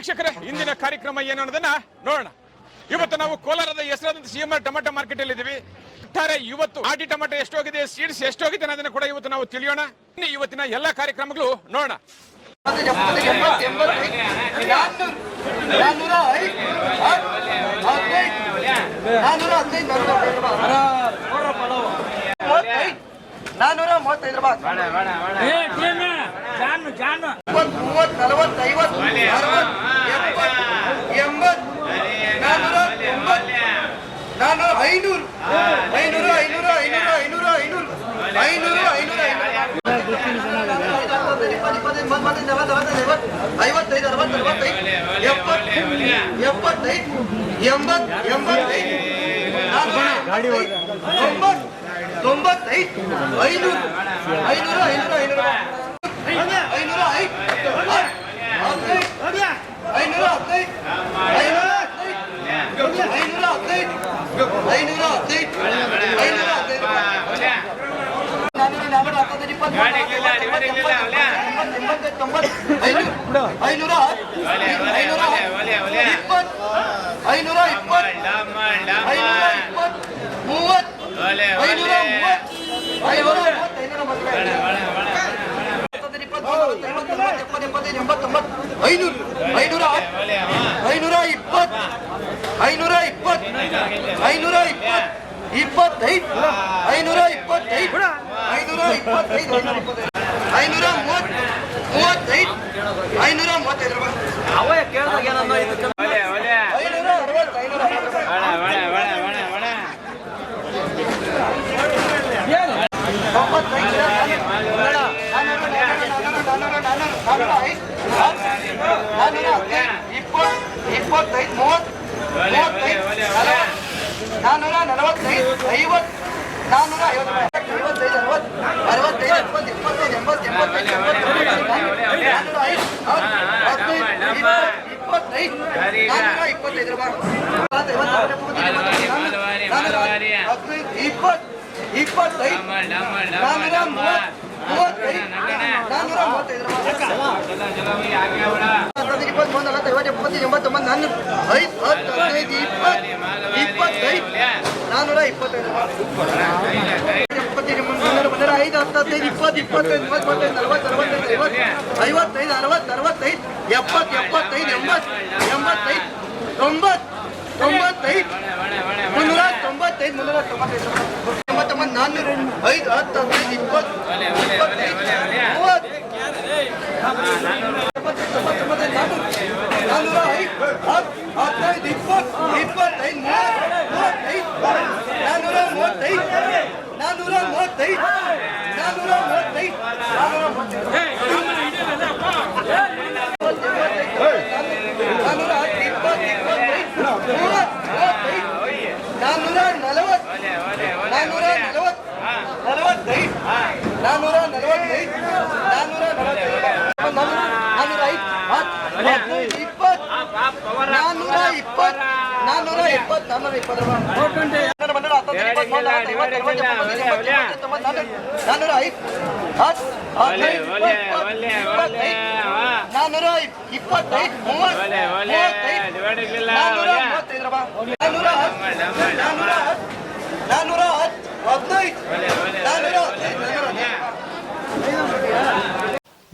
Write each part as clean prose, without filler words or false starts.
ವೀಕ್ಷಕರೇ, ಇಂದಿನ ಕಾರ್ಯಕ್ರಮ ಏನು ಅನ್ನೋದನ್ನ ನೋಡೋಣ. ಇವತ್ತು ನಾವು ಕೋಲಾರದ ಹೆಸರಾದಂತ ಸಿಎಂಆರ್ ಟೊಮೆಟೊ ಮಾರ್ಕೆಟ್ ಅಲ್ಲಿ ಇದ್ದೀವಿ. ಒಟ್ಟಾರೆ ಇವತ್ತು ಆಟಿ ಟೊಮೆಟೊ ಎಷ್ಟೋಗಿದೆ, ಸೀಡ್ಸ್ ಎಷ್ಟೋಗಿದೆ ಅನ್ನೋದನ್ನ ಕೂಡ ಇವತ್ತು ನಾವು ತಿಳಿಯೋಣ. ಇವತ್ತಿನ ಎಲ್ಲಾ ಕಾರ್ಯಕ್ರಮಗಳು ನೋಡೋಣ.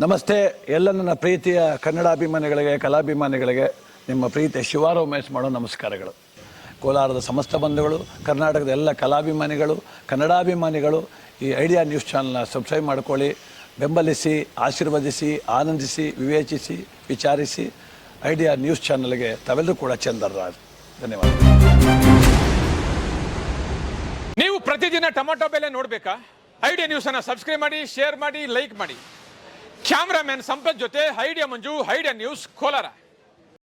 ನಮಸ್ತೆ ಎಲ್ಲ ನನ್ನ ಪ್ರೀತಿಯ ಕನ್ನಡಾಭಿಮಾನಿಗಳಿಗೆ, ಕಲಾಭಿಮಾನಿಗಳಿಗೆ ನಿಮ್ಮ ಪ್ರೀತಿಯ ಶಿವಾರ ಉಮೇಶ್ ಮಾಡೋ ನಮಸ್ಕಾರಗಳು. ಕೋಲಾರದ ಸಮಸ್ತ ಬಂಧುಗಳು, ಕರ್ನಾಟಕದ ಎಲ್ಲ ಕಲಾಭಿಮಾನಿಗಳು, ಕನ್ನಡಾಭಿಮಾನಿಗಳು ಈ ಐಡಿಯಾ ನ್ಯೂಸ್ ಚಾನಲ್ನ ಸಬ್ಸ್ಕ್ರೈಬ್ ಮಾಡ್ಕೊಳ್ಳಿ, ಬೆಂಬಲಿಸಿ, ಆಶೀರ್ವದಿಸಿ, ಆನಂದಿಸಿ, ವಿವೇಚಿಸಿ, ವಿಚಾರಿಸಿ. ಐಡಿಯಾ ನ್ಯೂಸ್ ಚಾನಲ್ಗೆ ತಾವೆಲ್ಲರೂ ಕೂಡ ಚಂದರ್ರಾಜ್. ಧನ್ಯವಾದ. ನೀವು ಪ್ರತಿದಿನ ಟೊಮೆಟೊ ಬೆಲೆ ನೋಡಬೇಕಾ? ಐಡಿಯಾ ನ್ಯೂಸ್ ಅನ್ನು ಸಬ್ಸ್ಕ್ರೈಬ್ ಮಾಡಿ, ಶೇರ್ ಮಾಡಿ, ಲೈಕ್ ಮಾಡಿ. ಕ್ಯಾಮ್ರಾಮನ್ ಸಂಪತ್ ಜೊತೆ ಐಡಿಯಾ ಮಂಜು, ಐಡಿಯಾ ನ್ಯೂಸ್ ಕೋಲಾರ.